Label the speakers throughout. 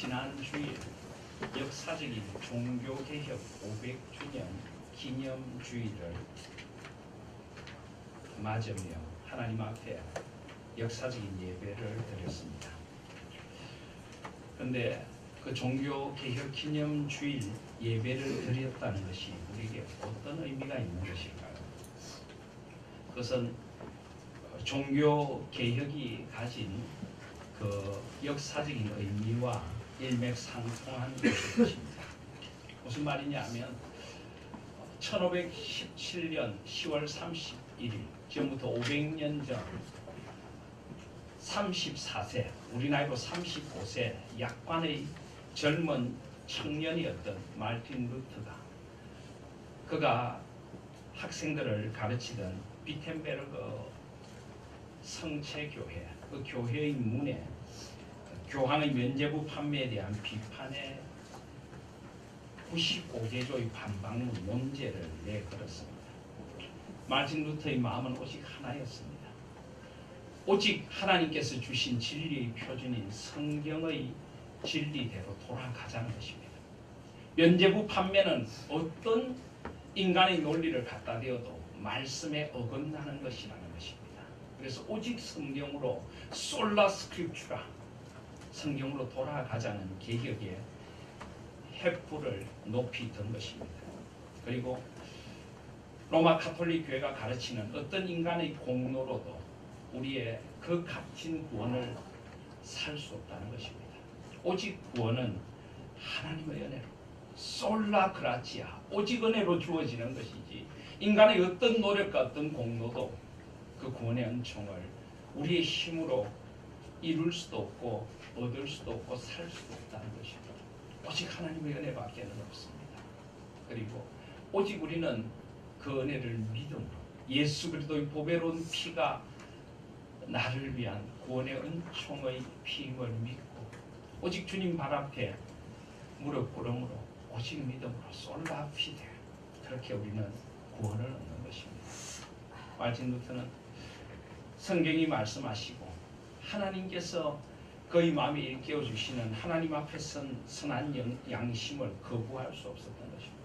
Speaker 1: 지난 주일 역사적인 종교개혁 500주년 기념주일을 맞으며 하나님 앞에 역사적인 예배를 드렸습니다. 그런데 그 종교개혁 기념주일 예배를 드렸다는 것이 우리에게 어떤 의미가 있는 것일까요? 그것은 종교개혁이 가진 그 역사적인 의미와 일맥상통한 것입니다. 무슨 말이냐 하면 1517년 10월 31일 지금부터 500년 전 34세 우리 나이로 35세 약관의 젊은 청년이었던 마르틴 루터가 그가 학생들을 가르치던 비텐베르그 성체교회 그 교회의 문에 교황의 면죄부 판매에 대한 비판의 95개조의 반박문 논제를 내걸었습니다. 마르틴 루터의 마음은 오직 하나였습니다. 오직 하나님께서 주신 진리의 표준인 성경의 진리대로 돌아가자는 것입니다. 면죄부 판매는 어떤 인간의 논리를 갖다 대어도 말씀에 어긋나는 것이라는 것입니다. 그래서 오직 성경으로 솔라 스크립추라 성경으로 돌아가자는 개혁의 횃불을 높이 든 것입니다. 그리고 로마 가톨릭 교회가 가르치는 어떤 인간의 공로로도 우리의 그 값진 구원을 살 수 없다는 것입니다. 오직 구원은 하나님의 은혜로 솔라 그라치아 오직 은혜로 주어지는 것이지 인간의 어떤 노력과 어떤 공로도 그 구원의 은총을 우리의 힘으로 이룰 수도 없고 얻을 수도 없고 살 수도 없다는 것입니다. 오직 하나님의 은혜밖에는 없습니다. 그리고 오직 우리는 그 은혜를 믿음으로 예수 그리스도의 보배로운 피가 나를 위한 구원의 은총의 피임을 믿고 오직 주님 발 앞에 무릎 꿇음으로 오직 믿음으로 솔라 피데 그렇게 우리는 구원을 얻는 것입니다. 마르틴 루터는 성경이 말씀하시고 하나님께서 그의 마음에 일깨워 주시는 하나님 앞에 선 선한 양심을 거부할 수 없었던 것입니다.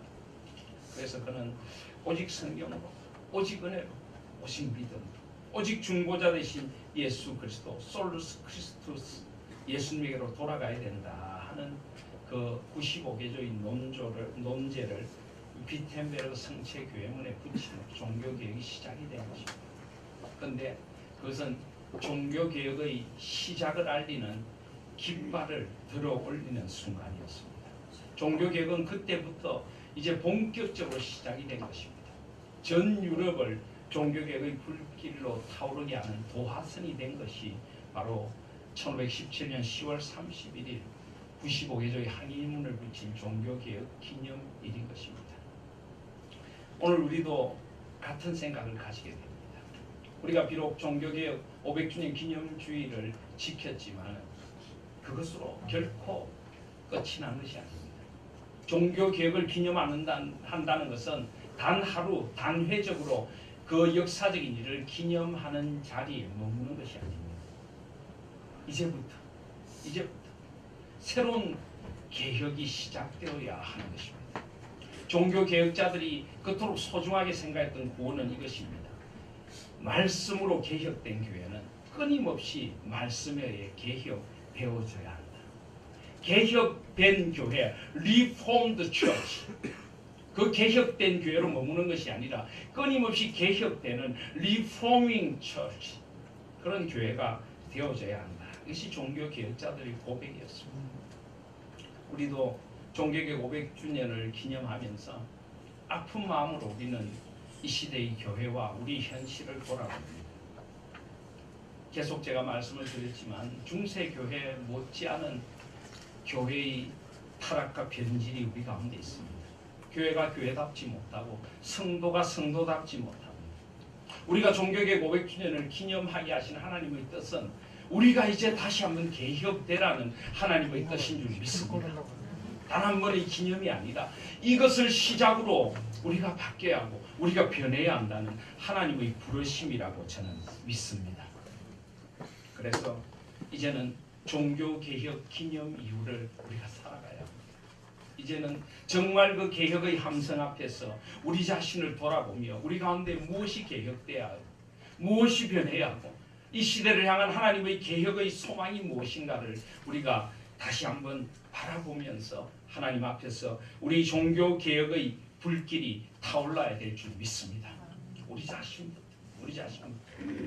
Speaker 1: 그래서 그는 오직 성경으로 오직 은혜로 오직 믿음으로 오직 중보자 되신 예수 그리스도 솔루스 크리스투스 예수님에게로 돌아가야 된다 하는 그 95개조의 논제를 비텐베르그 성체교회문에 붙이는 종교개혁이 시작이 된 것입니다. 그런데 그것은 종교개혁의 시작을 알리는 깃발을 들어 올리는 순간이었습니다. 종교개혁은 그때부터 이제 본격적으로 시작이 된 것입니다. 전 유럽을 종교개혁의 불길로 타오르게 하는 도화선이 된 것이 바로 1517년 10월 31일 95개조의 항일문을 붙인 종교개혁 기념일인 것입니다. 오늘 우리도 같은 생각을 가지게 됩니다. 우리가 비록 종교개혁 500주년 기념주의를 지켰지만 그것으로 결코 끝이 난 것이 아닙니다. 종교개혁을 기념한다는 것은 단 하루 단회적으로 그 역사적인 일을 기념하는 자리에 머무는 것이 아닙니다. 이제부터 새로운 개혁이 시작되어야 하는 것입니다. 종교개혁자들이 그토록 소중하게 생각했던 구원은 이것입니다. 말씀으로 개혁된 교회는 끊임없이 말씀에 의해 개혁되어져야 한다. 개혁된 교회, Reformed Church, 그 개혁된 교회로 머무는 것이 아니라 끊임없이 개혁되는 Reforming Church, 그런 교회가 되어져야 한다. 이것이 종교개혁자들의 고백이었습니다. 우리도 종교개혁 500주년을 기념하면서 아픈 마음으로 우리는 이 시대의 교회와 우리 현실을 돌아봅니다. 계속 제가 말씀을 드렸지만 중세교회 못지않은 교회의 타락과 변질이 우리 가운데 있습니다. 교회가 교회답지 못하고 성도가 성도답지 못합니다. 우리가 종교개혁 500주년을 기념하게 하신 하나님의 뜻은 우리가 이제 다시 한번 개혁되라는 하나님의 뜻인 줄 믿습니다. 단 한 번의 기념이 아니라 이것을 시작으로 우리가 바뀌어야 하고 우리가 변해야 한다는 하나님의 부르심이라고 저는 믿습니다. 그래서 이제는 종교개혁 기념 이후를 우리가 살아가야 합니다. 이제는 정말 그 개혁의 함성 앞에서 우리 자신을 돌아보며 우리 가운데 무엇이 개혁돼야 하고 무엇이 변해야 하고 이 시대를 향한 하나님의 개혁의 소망이 무엇인가를 우리가 다시 한번 바라보면서 하나님 앞에서 우리 종교개혁의 불길이 타올라야 될 줄 믿습니다. 우리 자신부터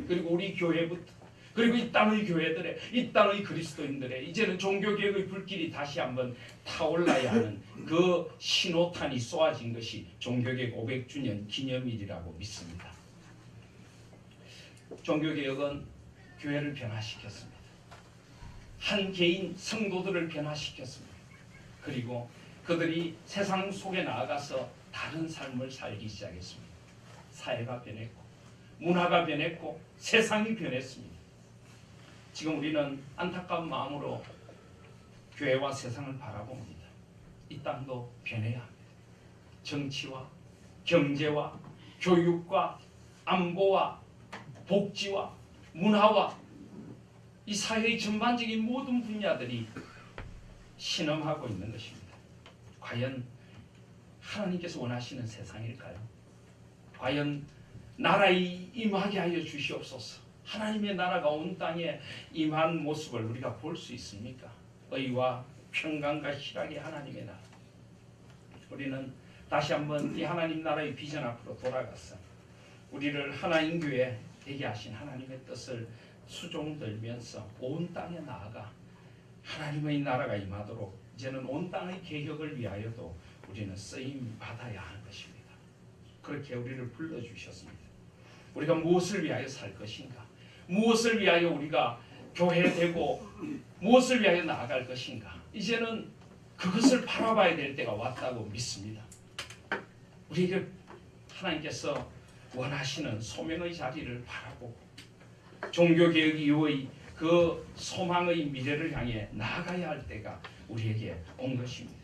Speaker 1: 그리고 우리 교회부터 그리고 이 땅의 교회들의 이 땅의 그리스도인들의 이제는 종교개혁의 불길이 다시 한번 타올라야 하는 그 신호탄이 쏘아진 것이 종교개혁 500주년 기념일이라고 믿습니다. 종교개혁은 교회를 변화시켰습니다. 한 개인 성도들을 변화시켰습니다. 그리고 그들이 세상 속에 나아가서 다른 삶을 살기 시작했습니다. 사회가 변했고 문화가 변했고 세상이 변했습니다. 지금 우리는 안타까운 마음으로 교회와 세상을 바라봅니다. 이 땅도 변해야 합니다. 정치와 경제와 교육과 안보와 복지와 문화와 이 사회의 전반적인 모든 분야들이 신음하고 있는 것입니다. 과연 하나님께서 원하시는 세상일까요? 과연 나라에 임하게 하여 주시옵소서. 하나님의 나라가 온 땅에 임한 모습을 우리가 볼 수 있습니까? 의와 평강과 희락의 하나님의 나라. 우리는 다시 한번 이 하나님 나라의 비전 앞으로 돌아가서 우리를 하나님 교회 되게 하신 하나님의 뜻을 수종들면서 온 땅에 나아가 하나님의 나라가 임하도록 이제는 온 땅의 개혁을 위하여도 우리는 쓰임 받아야 하는 것입니다. 그렇게 우리를 불러주셨습니다. 우리가 무엇을 위하여 살 것인가? 무엇을 위하여 우리가 교회되고 무엇을 위하여 나아갈 것인가? 이제는 그것을 바라봐야 될 때가 왔다고 믿습니다. 우리에게 하나님께서 원하시는 소명의 자리를 바라보고 종교개혁 이후의 그 소망의 미래를 향해 나아가야 할 때가 우리에게 온 것입니다.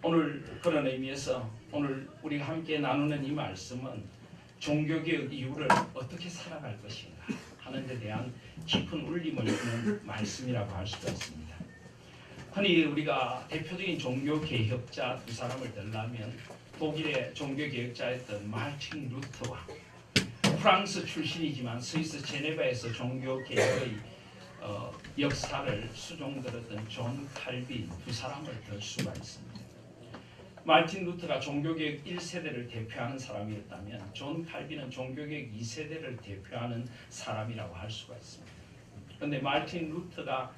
Speaker 1: 오늘 그런 의미에서 오늘 우리가 함께 나누는 이 말씀은 종교개혁 이후를 어떻게 살아갈 것인가 하는 데 대한 깊은 울림을 주는 말씀이라고 할 수가 있습니다. 흔히 우리가 대표적인 종교개혁자 두 사람을 들라면 독일의 종교개혁자였던 마르틴 루터와 프랑스 출신이지만 스위스 제네바에서 종교개혁의 역사를 수종들었던 존 칼빈 두 사람을 들 수가 있습니다. 마르틴 루터가 종교개혁 1세대를 대표하는 사람이었다면 존 칼빈은 종교개혁 2세대를 대표하는 사람이라고 할 수가 있습니다. 그런데 마르틴 루터가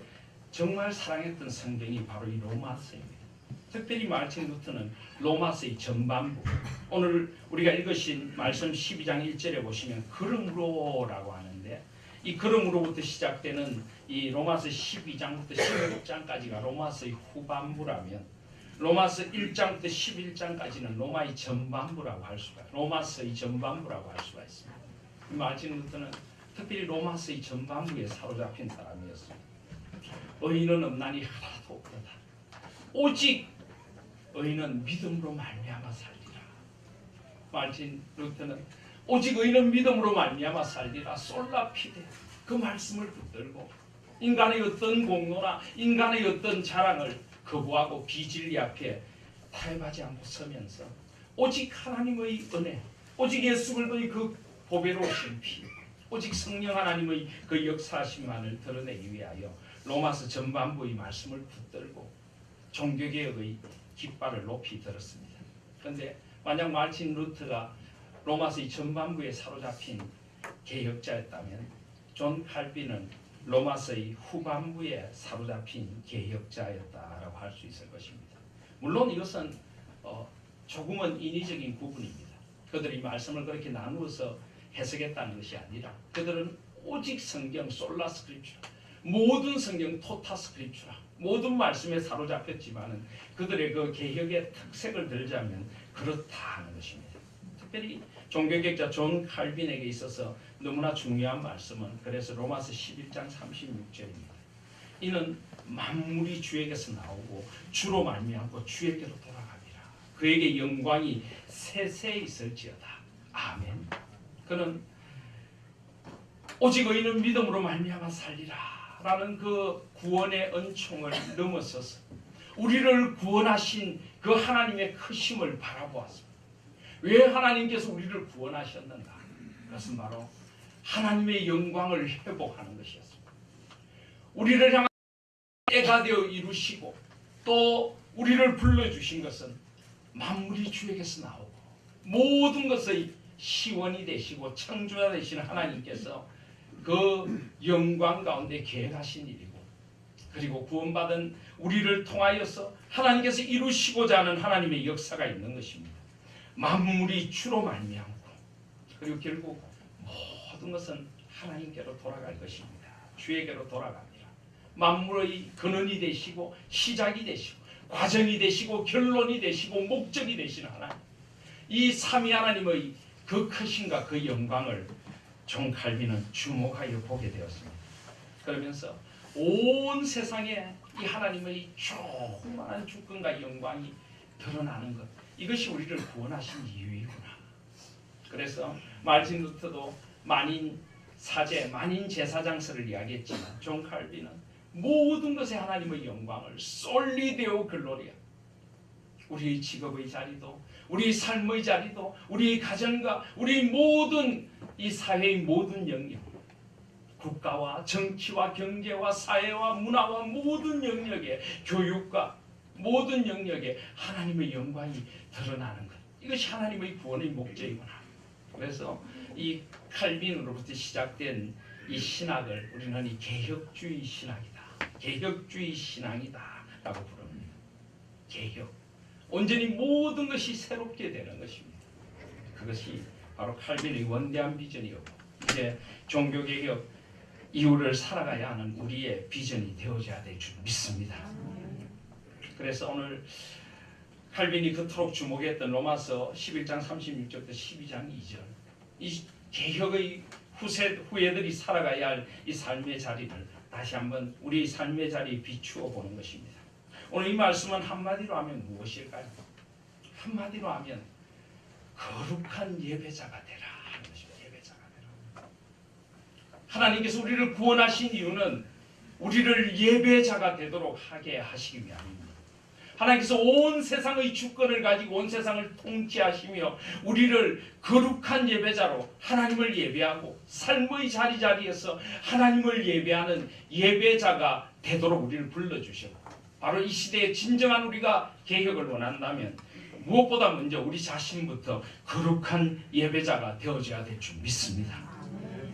Speaker 1: 정말 사랑했던 성경이 바로 이 로마서입니다. 특별히 마르틴 루터는 로마서의 전반부, 오늘 우리가 읽으신 말씀 12장 1절에 보시면 그러므로라고 하는데 이 그러므로부터 시작되는 이 로마서 12장부터 16장까지가 로마서의 후반부라면 로마서 1장부터 11장까지는 로마의 전반부라고 할 수가 로마서의 전반부라고 할 수가 있습니다. 마르틴 루터는 특별히 로마서의 전반부에 사로잡힌 사람이었습니다. 의인은 없나니 하나도 없도다. 오직 의인은 믿음으로 말미암아 살리라. 마르틴 루터는 오직 의인은 믿음으로 말미암아 살리라 솔라 피데 그 말씀을 붙들고 인간의 어떤 공로나 인간의 어떤 자랑을 거부하고 비진리 앞에 타협하지 않고 서면서 오직 하나님의 은혜, 오직 예수 그리스도의 그 보배로우신 피, 오직 성령 하나님의 그 역사하심만을 드러내기 위하여 로마서 전반부의 말씀을 붙들고 종교개혁의 깃발을 높이 들었습니다. 그런데 만약 마르틴 루터가 로마서의 전반부에 사로잡힌 개혁자였다면 존 칼빈은 로마서의 후반부에 사로잡힌 개혁자였다라고 할 수 있을 것입니다. 물론 이것은 조금은 인위적인 구분입니다. 그들이 말씀을 그렇게 나누어서 해석했다는 것이 아니라 그들은 오직 성경 솔라 스크립추라 모든 성경 토타 스크립추라 모든 말씀에 사로잡혔지만은 그들의 그 개혁의 특색을 들자면 그렇다 하는 것입니다. 특별히 종교개혁자 존 칼빈에게 있어서 너무나 중요한 말씀은 그래서 로마서 11장 36절입니다. 이는 만물이 주에게서 나오고 주로 말미암고 주에게로 돌아가리라. 그에게 영광이 세세 있을지어다. 아멘. 그는 오직 의인은 믿음으로 말미암아 살리라 라는 그 구원의 은총을 넘어서서 우리를 구원하신 그 하나님의 크심을 바라보았습니다. 왜 하나님께서 우리를 구원하셨는가? 그것은 바로 하나님의 영광을 회복하는 것이었습니다. 우리를 향한 때가 되어 이루시고 또 우리를 불러주신 것은 만물이 주에게서 나오고 모든 것의 시원이 되시고 창조자 되시는 하나님께서 그 영광 가운데 계획하신 일이고, 그리고 구원받은 우리를 통하여서 하나님께서 이루시고자 하는 하나님의 역사가 있는 것입니다. 만물이 주로 말미암고 그리고 결국 모든 것은 하나님께로 돌아갈 것입니다. 주에게로 돌아갑니다. 만물의 근원이 되시고 시작이 되시고 과정이 되시고 결론이 되시고 목적이 되시는 하나님, 이 삼위 하나님의 그 크심과 그 영광을 존 칼빈은 주목하여 보게 되었습니다. 그러면서 온 세상에 이 하나님의 충만한 주권과 영광이 드러나는 것, 이것이 우리를 구원하신 이유이구나. 그래서 말틴 루터도 만인 사제, 만인 제사장서를 이야기했지만 존 칼빈은 모든 것에 하나님의 영광을 솔리 데오 글로리아, 우리의 직업의 자리도 우리 삶의 자리도 우리 가정과 우리 모든 이 사회의 모든 영역, 국가와 정치와 경제와 사회와 문화와 모든 영역에, 교육과 모든 영역에 하나님의 영광이 드러나는 것, 이것이 하나님의 구원의 목적이구나. 그래서 이 칼빈으로부터 시작된 이 신학을 우리는 이 개혁주의 신학이다, 개혁주의 신앙이다 라고 부릅니다. 개혁, 온전히 모든 것이 새롭게 되는 것입니다. 그것이 바로 칼빈의 원대한 비전이었고, 이제 종교개혁 이후를 살아가야 하는 우리의 비전이 되어져야 될 줄 믿습니다. 그래서 오늘 칼빈이 그토록 주목했던 로마서 11장 36절부터 12장 2절, 이 개혁의 후예들이 살아가야 할 이 삶의 자리를 다시 한번 우리 삶의 자리에 비추어 보는 것입니다. 오늘 이 말씀은 한마디로 하면 무엇일까요? 한마디로 하면 거룩한 예배자가 되라 하는 것입니다. 예배자가 되라. 하나님께서 우리를 구원하신 이유는 우리를 예배자가 되도록 하게 하시기 위함입니다. 하나님께서 온 세상의 주권을 가지고 온 세상을 통치하시며 우리를 거룩한 예배자로 하나님을 예배하고 삶의 자리자리에서 하나님을 예배하는 예배자가 되도록 우리를 불러주셨고, 바로 이 시대에 진정한 우리가 개혁을 원한다면 무엇보다 먼저 우리 자신부터 거룩한 예배자가 되어져야 될 줄 믿습니다.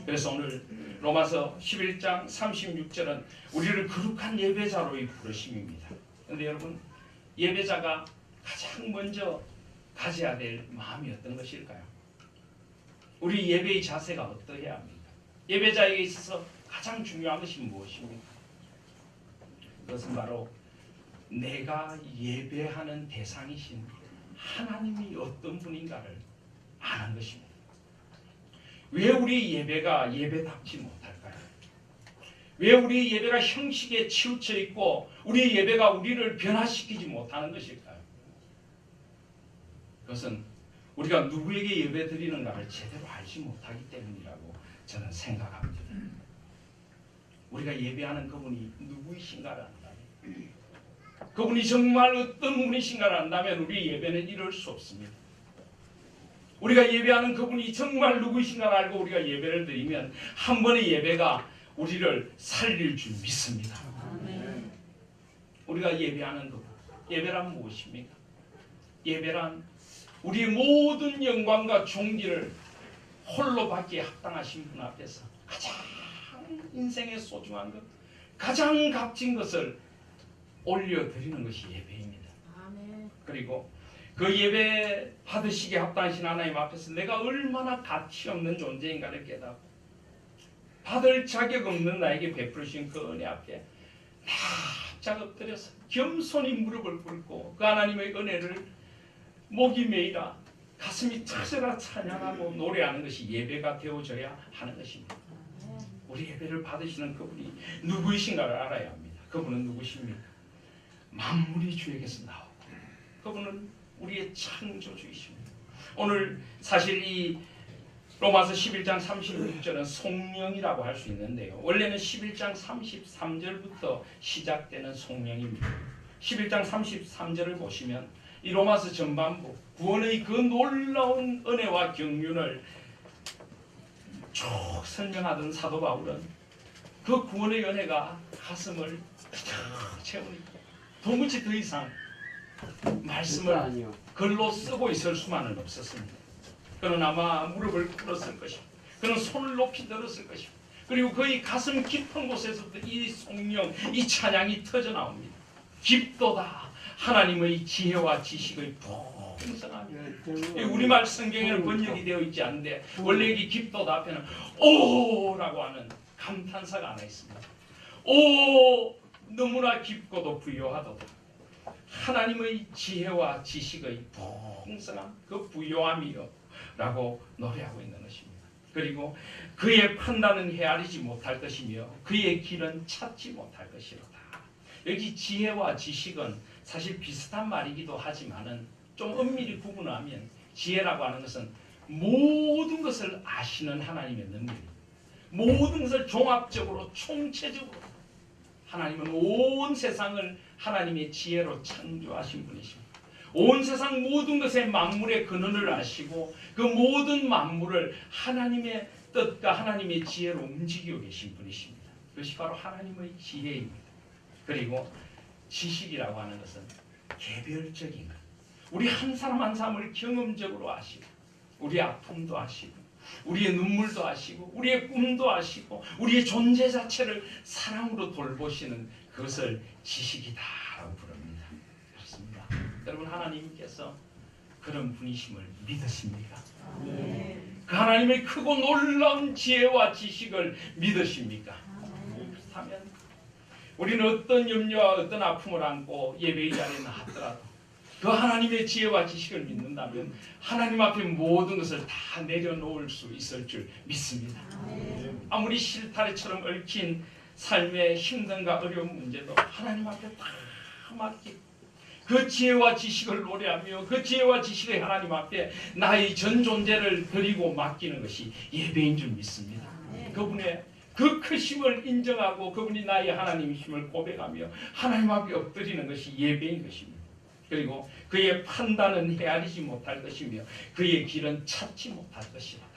Speaker 1: 그래서 오늘 로마서 11장 36절은 우리를 거룩한 예배자로의 부르심입니다. 그런데 여러분, 예배자가 가장 먼저 가져야 될 마음이 어떤 것일까요? 우리 예배의 자세가 어떠해야 합니까? 예배자에게 있어서 가장 중요한 것이 무엇입니까? 그것은 바로 내가 예배하는 대상이신 하나님이 어떤 분인가를 아는 것입니다. 왜 우리 예배가 예배답지 못할까요? 왜 우리 예배가 형식에 치우쳐 있고 우리 예배가 우리를 변화시키지 못하는 것일까요? 그것은 우리가 누구에게 예배 드리는가를 제대로 알지 못하기 때문이라고 저는 생각합니다. 우리가 예배하는 그분이 누구이신가를 안다면, 그분이 정말 어떤 분이신가를 안다면 우리 예배는 이룰 수 없습니다. 우리가 예배하는 그분이 정말 누구이신가를 알고 우리가 예배를 드리면 한 번의 예배가 우리를 살릴 줄 믿습니다. 우리가 예배하는 그분, 예배란 무엇입니까? 예배란 우리의 모든 영광과 존귀를 홀로 받기에 합당하신 분 앞에서 가장 인생의 소중한 것, 가장 값진 것을 올려드리는 것이 예배입니다. 그리고 그 예배 받으시게 합당하신 하나님 앞에서 내가 얼마나 가치 없는 존재인가를 깨닫고 받을 자격 없는 나에게 베푸신 그 은혜 앞에 납작 엎드려서 겸손히 무릎을 꿇고 그 하나님의 은혜를 목이 메이라 가슴이 터져라 찬양하고 노래하는 것이 예배가 되어져야 하는 것입니다. 우리 예배를 받으시는 그분이 누구이신가를 알아야 합니다. 그분은 누구십니까? 만물이 주에게서 나오고 그분은 우리의 창조주이십니다. 오늘 사실 이 로마서 11장 36절은 송명이라고 할 수 있는데요. 원래는 11장 33절부터 시작되는 송명입니다. 11장 33절을 보시면 이 로마서 전반부 구원의 그 놀라운 은혜와 경륜을 쭉 설명하던 사도 바울은 그 구원의 은혜가 가슴을 채우니까 도무지 더 이상 말씀을 글로 쓰고 있을 수만은 없었습니다. 그는 아마 무릎을 꿇었을 것이고 그는 손을 높이 들었을 것이고 그리고 그의 가슴 깊은 곳에서부터 이 성령, 이 찬양이 터져나옵니다. 깊도다 하나님의 지혜와 지식의 풍성함. 우리말 성경에는 번역이 되어 있지 않는데 원래 이 깊도다 앞에는 오라고 하는 감탄사가 하나 있습니다. 오 너무나 깊고도 부요하도다. 하나님의 지혜와 지식의 풍성함 그 부요함이요 라고 노래하고 있는 것입니다. 그리고 그의 판단은 헤아리지 못할 것이며 그의 길은 찾지 못할 것이로다. 여기 지혜와 지식은 사실 비슷한 말이기도 하지만은 좀 엄밀히 구분하면 지혜라고 하는 것은 모든 것을 아시는 하나님의 능력입니다. 모든 것을 종합적으로 총체적으로 하나님은 온 세상을 하나님의 지혜로 창조하신 분이십니다. 온 세상 모든 것의 만물의 근원을 아시고 그 모든 만물을 하나님의 뜻과 하나님의 지혜로 움직이고 계신 분이십니다. 그것이 바로 하나님의 지혜입니다. 그리고 지식이라고 하는 것은 개별적인 것. 우리 한 사람 한 사람을 경험적으로 아시고 우리의 아픔도 아시고 우리의 눈물도 아시고 우리의 꿈도 아시고 우리의 존재 자체를 사랑으로 돌보시는 그것을 지식이다라고 부릅니다. 그렇습니다. 여러분 하나님께서 그런 분이심을 믿으십니까? 그 하나님의 크고 놀라운 지혜와 지식을 믿으십니까? 그렇다면 우리는 어떤 염려와 어떤 아픔을 안고 예배의 자리에 나왔더라도 그 하나님의 지혜와 지식을 믿는다면 하나님 앞에 모든 것을 다 내려놓을 수 있을 줄 믿습니다. 아무리 실타래처럼 얽힌 삶의 힘든가 어려운 문제도 하나님 앞에 다 맡기고 그 지혜와 지식을 노래하며 그 지혜와 지식의 하나님 앞에 나의 전 존재를 드리고 맡기는 것이 예배인 줄 믿습니다. 그분의 그 크심을 인정하고 그분이 나의 하나님이심을 고백하며 하나님 앞에 엎드리는 것이 예배인 것입니다. 그리고 그의 판단은 헤아리지 못할 것이며 그의 길은 찾지 못할 것이로다.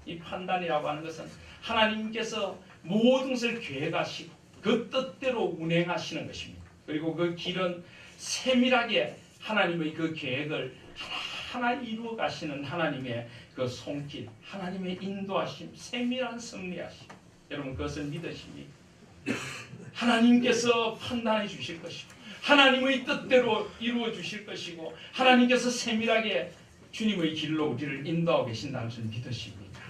Speaker 1: 이 판단이라고 하는 것은 하나님께서 모든 것을 계획하시고 그 뜻대로 운행하시는 것입니다. 그리고 그 길은 세밀하게 하나님의 그 계획을 하나하나 이루어 가시는 하나님의 그 손길, 하나님의 인도하심, 세밀한 섭리하심. 여러분 그것을 믿으십니까? 하나님께서 판단해 주실 것이고 하나님의 뜻대로 이루어 주실 것이고 하나님께서 세밀하게 주님의 길로 우리를 인도하고 계신다는 것을 믿으십니까?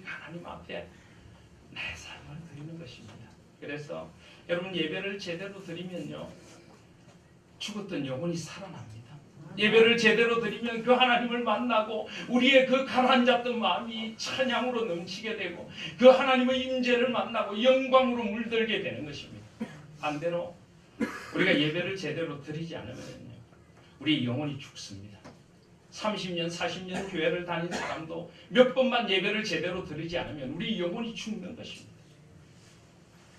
Speaker 1: 하나님 앞에 내 삶을 드리는 것입니다. 그래서 여러분 예배를 제대로 드리면요 죽었던 영혼이 살아납니다. 예배를 제대로 드리면 그 하나님을 만나고 우리의 그 가라앉았던 마음이 찬양으로 넘치게 되고 그 하나님의 임재를 만나고 영광으로 물들게 되는 것입니다. 반대로 우리가 예배를 제대로 드리지 않으면요 우리 영혼이 죽습니다. 30년 40년 교회를 다닌 사람도 몇 번만 예배를 제대로 드리지 않으면 우리 영혼이 죽는 것입니다.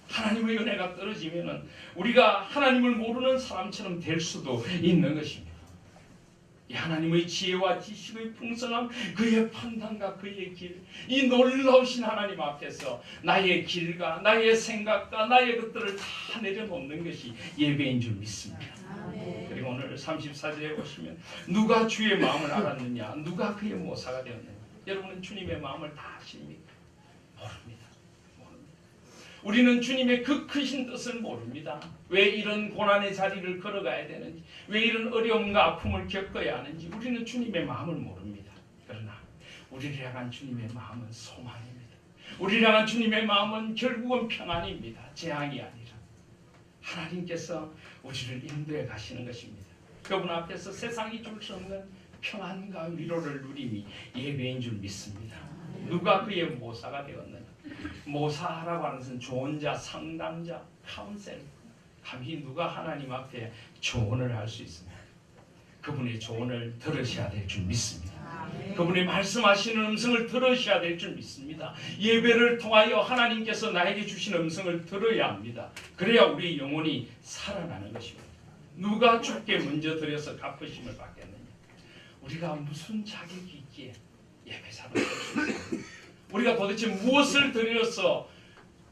Speaker 1: 하나님의 은혜가 떨어지면 우리가 하나님을 모르는 사람처럼 될 수도 있는 것입니다. 이 하나님의 지혜와 지식의 풍성함, 그의 판단과 그의 길, 이 놀라우신 하나님 앞에서 나의 길과 나의 생각과 나의 것들을 다 내려놓는 것이 예배인 줄 믿습니다. 그리고 오늘 34절에 보시면 누가 주의 마음을 알았느냐, 누가 그의 모사가 되었느냐. 여러분은 주님의 마음을 다 아십니까? 모릅니다. 우리는 주님의 그 크신 뜻을 모릅니다. 왜 이런 고난의 자리를 걸어가야 되는지, 왜 이런 어려움과 아픔을 겪어야 하는지 우리는 주님의 마음을 모릅니다. 그러나 우리를 향한 주님의 마음은 소망입니다. 우리를 향한 주님의 마음은 결국은 평안입니다. 재앙이 아니라 하나님께서 우리를 인도해 가시는 것입니다. 그분 앞에서 세상이 줄 수 없는 평안과 위로를 누림이 예배인 줄 믿습니다. 누가 그의 모사가 되었느냐. 모사라고 하는 것은 조언자, 상담자, 카운셀. 감히 누가 하나님 앞에 조언을 할 수 있습니다. 그분의 조언을 들으셔야 될 줄 믿습니다. 그분이 말씀하시는 음성을 들으셔야 될 줄 믿습니다. 예배를 통하여 하나님께서 나에게 주신 음성을 들어야 합니다. 그래야 우리 영혼이 살아나는 것입니다. 누가 주께 먼저 드려서 갚으심을 받겠느냐? 우리가 무슨 자격이 있기에 예배사를 할 수 있습니까? 우리가 도대체 무엇을 드려서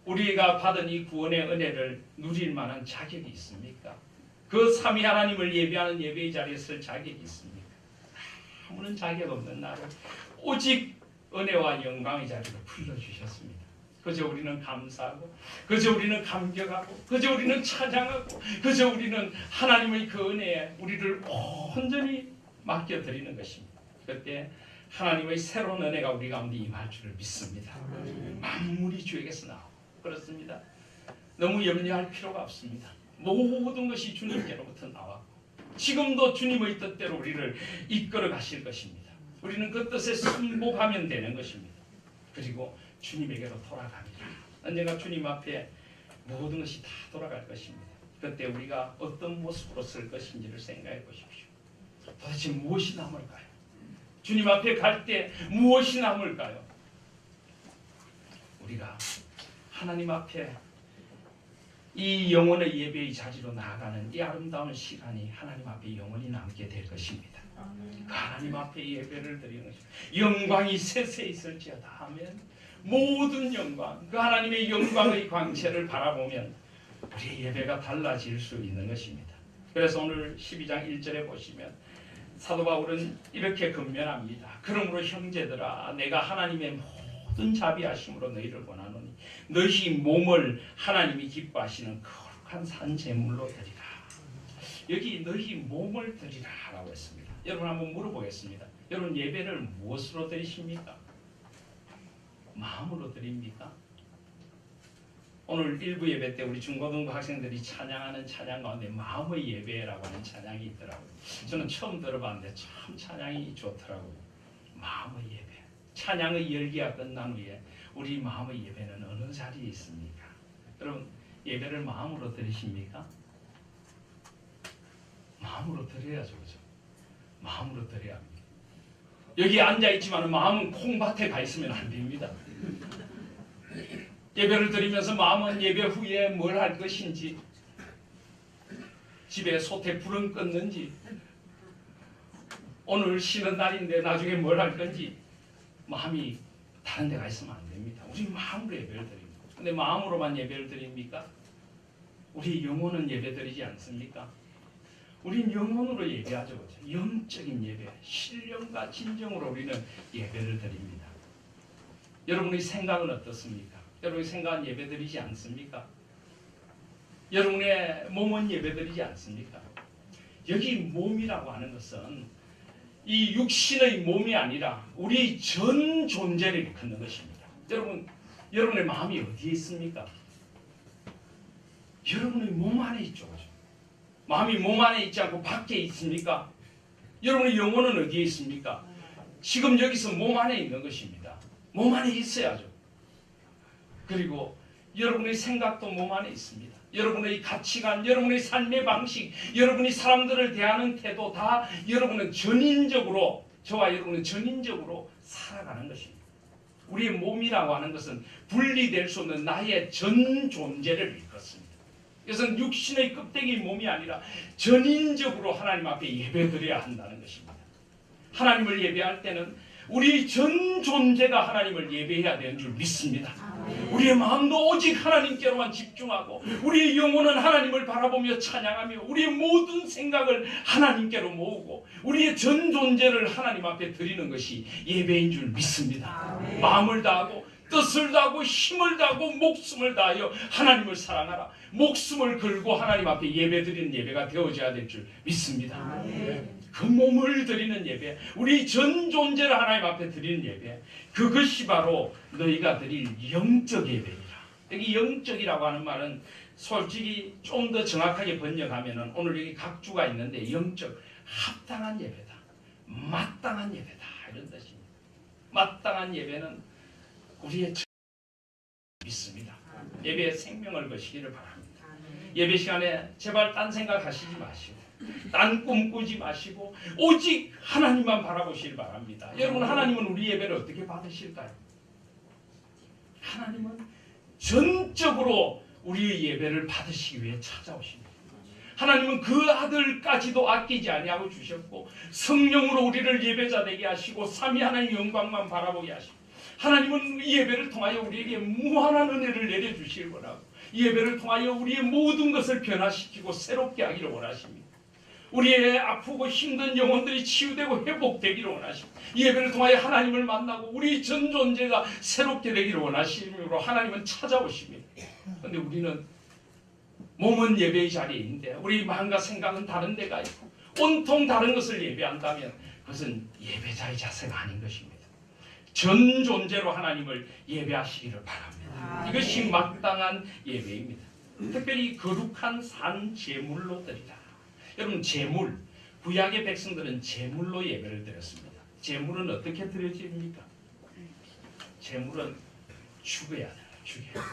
Speaker 1: 우리가 받은 이 구원의 은혜를 누릴 만한 자격이 있습니까? 그 삼위 하나님을 예배하는 예배의 자리에 설 자격이 있습니까? 아무런 자격 없는 나를 오직 은혜와 영광의 자리로 불러주셨습니다. 그저 우리는 감사하고, 그저 우리는 감격하고, 그저 우리는 찬양하고, 그저 우리는 하나님의 그 은혜에 우리를 온전히 맡겨드리는 것입니다. 그때 하나님의 새로운 은혜가 우리 가운데 임할 줄을 믿습니다. 만물이 주에게서 나오고 그렇습니다. 너무 염려할 필요가 없습니다. 모든 것이 주님께로부터 나왔고 지금도 주님의 뜻대로 우리를 이끌어 가실 것입니다. 우리는 그 뜻에 순복하면 되는 것입니다. 그리고 주님에게로 돌아갑니다. 언젠가 주님 앞에 모든 것이 다 돌아갈 것입니다. 그때 우리가 어떤 모습으로 쓸 것인지를 생각해 보십시오. 도대체 무엇이 남을까요? 주님 앞에 갈 때 무엇이 남을까요? 우리가 하나님 앞에 이 영혼의 예배의 자리로 나아가는 이 아름다운 시간이 하나님 앞에 영원히 남게 될 것입니다. 그 하나님 앞에 예배를 드리는 것입니다. 영광이 세세 있을지어다. 아멘. 모든 영광, 그 하나님의 영광의 광채를 바라보면 우리의 예배가 달라질 수 있는 것입니다. 그래서 오늘 12장 1절에 보시면 사도 바울은 이렇게 권면합니다. 그러므로 형제들아, 내가 하나님의 모든 자비하심으로 너희를 권하노니 너희 몸을 하나님이 기뻐하시는 거룩한 산 제물로 드리라. 여기 너희 몸을 드리라 라고 했습니다. 여러분 한번 물어보겠습니다. 여러분 예배를 무엇으로 드리십니까? 마음으로 드립니까? 오늘 일부 예배 때 우리 중고등부 학생들이 찬양하는 찬양 가운데 마음의 예배라고 하는 찬양이 있더라고요. 저는 처음 들어봤는데 참 찬양이 좋더라고요. 마음의 예배. 찬양의 열기가 끝난 후에 우리 마음의 예배는 어느 자리에 있습니까? 여러분 예배를 마음으로 드리십니까? 마음으로 드려야죠. 그렇죠? 마음으로 드려야 합니다. 여기 앉아있지만 마음은 콩밭에 가 있으면 안 됩니다. 예배를 드리면서 마음은 예배 후에 뭘 할 것인지, 집에 솥에 불은 껐는지, 오늘 쉬는 날인데 나중에 뭘 할 건지 마음이 다른 데 가 있으면 안 됩니다. 우리 마음으로 예배를 드립니다. 근데 마음으로만 예배를 드립니까? 우리 영혼은 예배 드리지 않습니까? 우린 영혼으로 예배하죠. 그렇죠? 영적인 예배, 신령과 진정으로 우리는 예배를 드립니다. 여러분의 생각은 어떻습니까? 여러분의 생각은 예배 드리지 않습니까? 여러분의 몸은 예배 드리지 않습니까? 여기 몸이라고 하는 것은 이 육신의 몸이 아니라 우리 전 존재를 일컫는 것입니다. 여러분의 마음이 어디에 있습니까? 여러분의 몸 안에 있죠. 마음이 몸 안에 있지 않고 밖에 있습니까? 여러분의 영혼은 어디에 있습니까? 지금 여기서 몸 안에 있는 것입니다. 몸 안에 있어야죠. 그리고 여러분의 생각도 몸 안에 있습니다. 여러분의 가치관, 여러분의 삶의 방식, 여러분이 사람들을 대하는 태도 다 여러분은 전인적으로, 저와 여러분은 전인적으로 살아가는 것입니다. 우리의 몸이라고 하는 것은 분리될 수 없는 나의 전 존재를 일컫습니다. 이것은 육신의 껍데기 몸이 아니라 전인적으로 하나님 앞에 예배드려야 한다는 것입니다. 하나님을 예배할 때는 우리 전 존재가 하나님을 예배해야 되는 줄 믿습니다. 우리의 마음도 오직 하나님께로만 집중하고 우리의 영혼은 하나님을 바라보며 찬양하며 우리의 모든 생각을 하나님께로 모으고 우리의 전 존재를 하나님 앞에 드리는 것이 예배인 줄 믿습니다. 마음을 다하고 뜻을 다하고 힘을 다하고 목숨을 다하여 하나님을 사랑하라. 목숨을 걸고 하나님 앞에 예배드리는 예배가 되어져야 될 줄 믿습니다. 그 몸을 드리는 예배, 우리 전 존재를 하나님 앞에 드리는 예배, 그것이 바로 너희가 드릴 영적 예배이라. 여기 영적이라고 하는 말은 솔직히 좀 더 정확하게 번역하면 오늘 여기 각주가 있는데 영적, 합당한 예배다, 마땅한 예배다 이런 뜻입니다. 마땅한 예배는 우리의 믿습니다. 예배에 생명을 거시기를 바랍니다. 예배 시간에 제발 딴 생각 하시지 마시고 딴 꿈 꾸지 마시고 오직 하나님만 바라보시길 바랍니다. 여러분, 하나님은 우리 예배를 어떻게 받으실까요? 하나님은 전적으로 우리의 예배를 받으시기 위해 찾아오십니다. 하나님은 그 아들까지도 아끼지 아니하고 주셨고 성령으로 우리를 예배자 되게 하시고 삼위 하나님의 영광만 바라보게 하시고 하나님은 이 예배를 통하여 우리에게 무한한 은혜를 내려주시길 원하고 이 예배를 통하여 우리의 모든 것을 변화시키고 새롭게 하기를 원하십니다. 우리의 아프고 힘든 영혼들이 치유되고 회복되기를 원하십니다. 이 예배를 통하여 하나님을 만나고 우리 전 존재가 새롭게 되기를 원하시므로 하나님은 찾아오십니다. 그런데 우리는 몸은 예배의 자리에 있는데 우리 마음과 생각은 다른 데가 있고 온통 다른 것을 예배한다면 그것은 예배자의 자세가 아닌 것입니다. 전 존재로 하나님을 예배하시기를 바랍니다. 이것이 마땅한 예배입니다. 특별히 거룩한 산 제물로 드리라. 여러분, 제물, 구약의 백성들은 제물로 예배를 드렸습니다. 제물은 어떻게 드려집니까? 제물은 죽어야 돼요. 죽여야 돼요.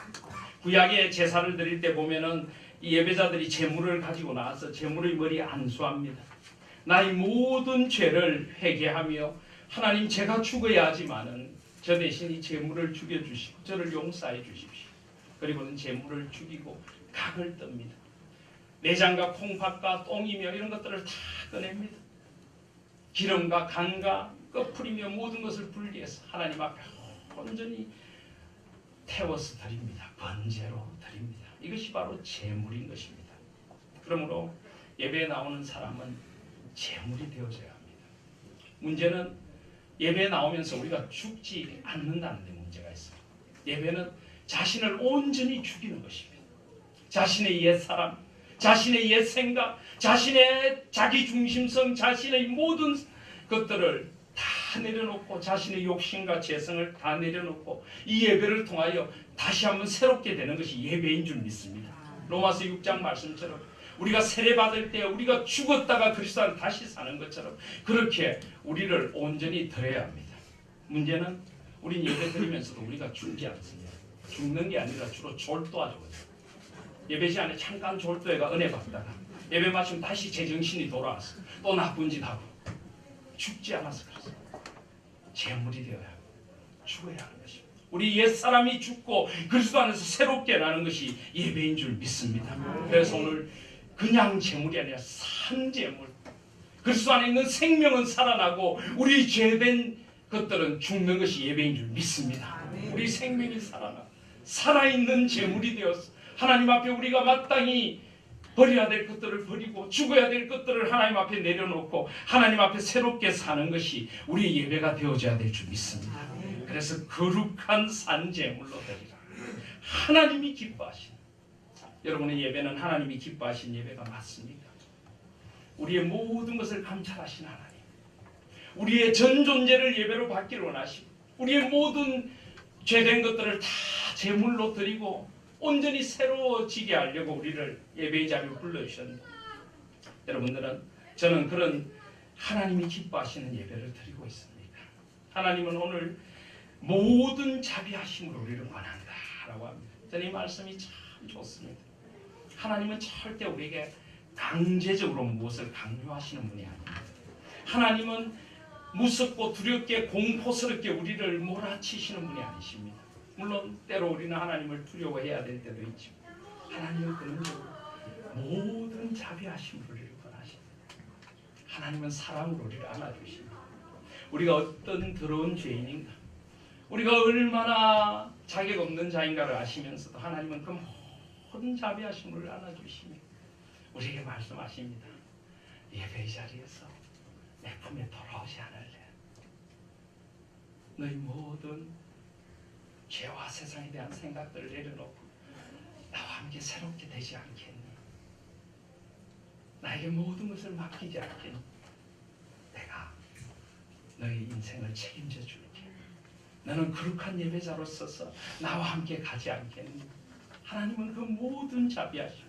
Speaker 1: 구약의 제사를 드릴 때 보면은 이 예배자들이 제물을 가지고 나와서 제물의 머리에 안수합니다. 나의 모든 죄를 회개하며 하나님, 제가 죽어야 하지만은 저 대신 이 제물을 죽여주시고 저를 용서해 주십시오. 그리고는 제물을 죽이고 각을 뜹니다. 내장과 콩팥과 똥이며 이런 것들을 다 꺼냅니다. 기름과 간과 꺼풀이며 모든 것을 분리해서 하나님 앞에 온전히 태워서 드립니다. 번제로 드립니다. 이것이 바로 제물인 것입니다. 그러므로 예배에 나오는 사람은 제물이 되어져야 합니다. 문제는 예배에 나오면서 우리가 죽지 않는다는 데 문제가 있습니다. 예배는 자신을 온전히 죽이는 것입니다. 자신의 옛사람, 자신의 옛 생각, 자신의 자기중심성, 자신의 모든 것들을 다 내려놓고 자신의 욕심과 재성을 다 내려놓고 이 예배를 통하여 다시 한번 새롭게 되는 것이 예배인 줄 믿습니다. 로마서 6장 말씀처럼 우리가 세례받을 때 우리가 죽었다가 그리스도 안에 다시 사는 것처럼 그렇게 우리를 온전히 드려야 합니다. 문제는 우린 예배 드리면서도 우리가 죽지 않습니다. 죽는 게 아니라 주로 졸도하거든요. 예배 시간에 잠깐 졸도해가 은혜 받다가 예배 마치면 다시 제정신이 돌아와서 또 나쁜 짓 하고 죽지 않아서 그렇습니다. 제물이 되어야 하고 죽어야 하는 것입니다. 우리 옛사람이 죽고 그리스도 안에서 새롭게 나는 것이 예배인 줄 믿습니다. 그래서 오늘 그냥 제물이 아니라 산제물, 그리스도 안에 있는 생명은 살아나고 우리 죄된 것들은 죽는 것이 예배인 줄 믿습니다. 우리 생명이 살아있는 제물이 되어서 하나님 앞에 우리가 마땅히 버려야 될 것들을 버리고 죽어야 될 것들을 하나님 앞에 내려놓고 하나님 앞에 새롭게 사는 것이 우리의 예배가 되어져야 될 줄 믿습니다. 그래서 거룩한 산제물로 드리라. 하나님이 기뻐하신, 여러분의 예배는 하나님이 기뻐하신 예배가 맞습니까? 우리의 모든 것을 감찰하신 하나님, 우리의 전 존재를 예배로 받기를 원하시고 우리의 모든 죄된 것들을 다 제물로 드리고 온전히 새로워지게 하려고 우리를 예배의 자리로 불러주셨는데, 여러분들은, 저는 그런 하나님이 기뻐하시는 예배를 드리고 있습니다. 하나님은 오늘 모든 자비하심으로 우리를 원한다라고 합니다. 저는 이 말씀이 참 좋습니다. 하나님은 절대 우리에게 강제적으로 무엇을 강요하시는 분이 아닙니다. 하나님은 무섭고 두렵게 공포스럽게 우리를 몰아치시는 분이 아니십니다. 물론 때로 우리는 하나님을 두려워해야 될 때도 있죠. 하나님은 그런 모든 자비하심으로 우리를 원하십니다. 하나님은 사랑으로 우리를 안아주십니다. 우리가 어떤 더러운 죄인인가, 우리가 얼마나 자격 없는 자인가를 아시면서도 하나님은 그 모든 자비하심을 안아주시며 우리에게 말씀하십니다. 예배의 자리에서 내 품에 돌아오지 않을래. 너희 모든 죄와 세상에 대한 생각들을 내려놓고 나와 함께 새롭게 되지 않겠니? 나에게 모든 것을 맡기지 않겠니? 내가 너희 인생을 책임져 줄게. 너는 거룩한 예배자로 서서 나와 함께 가지 않겠니? 하나님은 그 모든 자비하심,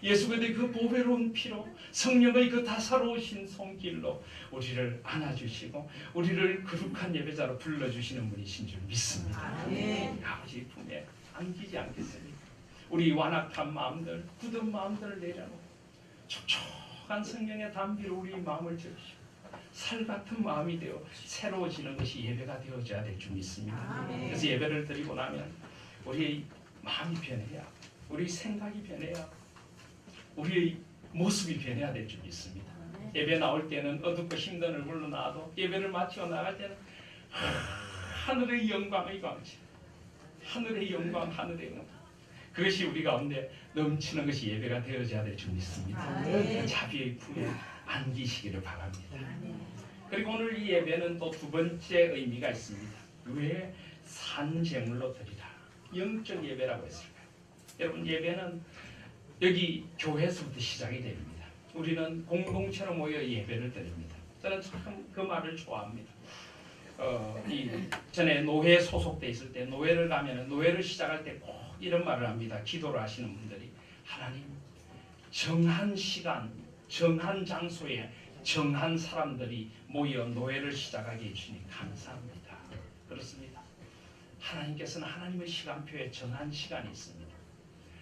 Speaker 1: 예수 그리스도의 그 보배로운 피로, 성령의 그 다사로우신 손길로 우리를 안아주시고 우리를 거룩한 예배자로 불러주시는 분이신 줄 믿습니다. 아버지 품에 안기지 않겠습니까? 우리 완악한 마음들, 굳은 마음들을 내려놓고 촉촉한 거룩한 성령의 담비로 우리 마음을 채우시고 살 같은 마음이 되어 새로워지는 것이 예배가 되어져야 될 줄 믿습니다. 그래서 예배를 드리고 나면 우리의 마음이 변해야, 우리 생각이 변해야, 우리의 모습이 변해야 될 줄 믿습니다. 예배 나올 때는 어둡고 힘든 얼굴로 나와도 예배를 마치고 나갈 때는 하늘의 영광의 광채, 하늘의 영광, 하늘의 영광, 그것이 우리 가운데 넘치는 것이 예배가 되어져야 될 줄 믿습니다. 그 자비의 품에 안기시기를 바랍니다. 그리고 오늘 이 예배는 또 두 번째 의미가 있습니다. 왜 산제물로 드리라, 영적 예배라고 했을까요? 여러분, 예배는 여기 교회에서부터 시작이 됩니다. 우리는 공동체로 모여 예배를 드립니다. 저는 참 그 말을 좋아합니다. 전에 노회에 소속돼 있을 때 노회를 가면 노회를 시작할 때 꼭 이런 말을 합니다. 기도를 하시는 분들이, 하나님, 정한 시간, 정한 장소에 정한 사람들이 모여 노회를 시작하게 해주니 감사합니다. 그렇습니다. 하나님께서는 하나님의 시간표에 정한 시간이 있습니다.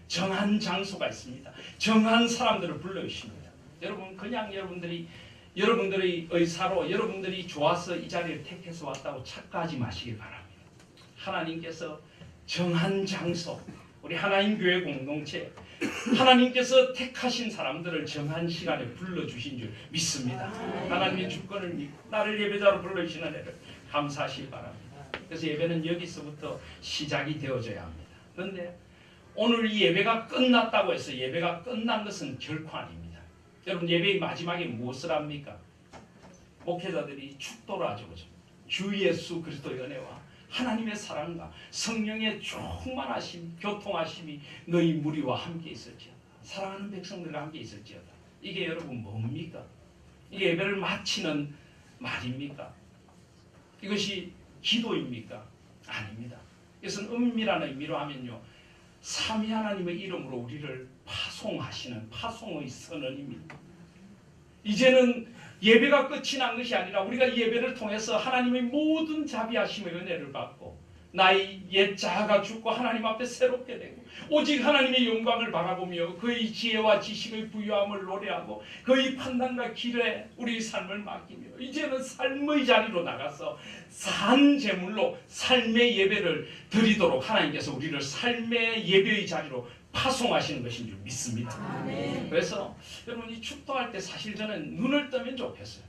Speaker 1: 정한 장소가 있습니다. 정한 사람들을 불러주십니다. 여러분, 그냥 여러분들의 의사로 여러분들이 좋아서 이 자리를 택해서 왔다고 착각하지 마시길 바랍니다. 하나님께서 정한 장소, 우리 하나님 교회 공동체, 하나님께서 택하신 사람들을 정한 시간에 불러주신 줄 믿습니다. 하나님의 주권을 믿고 나를 예배자로 불러주시는 애를 감사하시기 바랍니다. 그래서 예배는 여기서부터 시작이 되어져야 합니다. 그런데 오늘 이 예배가 끝났다고 해서 예배가 끝난 것은 결코 아닙니다. 여러분, 예배의 마지막에 무엇을 합니까? 목회자들이 축도를 하죠. 그죠? 주 예수 그리스도의 은혜와 하나님의 사랑과 성령의 충만하심, 교통하심이 너희 무리와 함께 있을지어다. 사랑하는 백성들과 함께 있을지어다. 이게 여러분 뭡니까? 이게 예배를 마치는 말입니까? 이것이 기도입니까? 아닙니다. 이것은 은밀한 의미로 하면요, 삼위 하나님의 이름으로 우리를 파송하시는 파송의 선언입니다. 이제는 예배가 끝이 난 것이 아니라 우리가 이 예배를 통해서 하나님의 모든 자비하심의 은혜를 받고 나의 옛 자아가 죽고 하나님 앞에 새롭게 되고 오직 하나님의 영광을 바라보며 그의 지혜와 지식의 부유함을 노래하고 그의 판단과 길에 우리 삶을 맡기며 이제는 삶의 자리로 나가서 산 제물로 삶의 예배를 드리도록 하나님께서 우리를 삶의 예배의 자리로 파송하시는 것인 줄 믿습니다. 그래서 여러분이 축도할 때 사실 저는 눈을 뜨면 좋겠어요.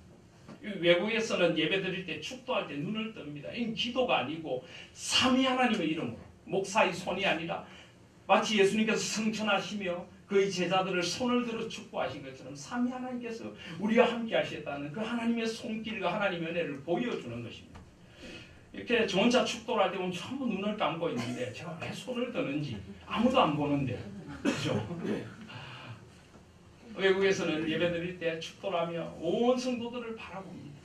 Speaker 1: 외국에서는 예배 드릴 때 축도할 때 눈을 뜹니다. 이건 기도가 아니고 삼위 하나님의 이름으로, 목사의 손이 아니라 마치 예수님께서 성천하시며 그의 제자들을 손을 들어 축복하신 것처럼 삼위 하나님께서 우리와 함께 하셨다는 그 하나님의 손길과 하나님의 은혜를 보여주는 것입니다. 이렇게 저 혼자 축도를 할 때 보면 전부 눈을 감고 있는데 제가 왜 손을 드는지 아무도 안 보는데, 그죠? 외국에서는 예배드릴 때 축도를 하며 온 성도들을 바라봅니다.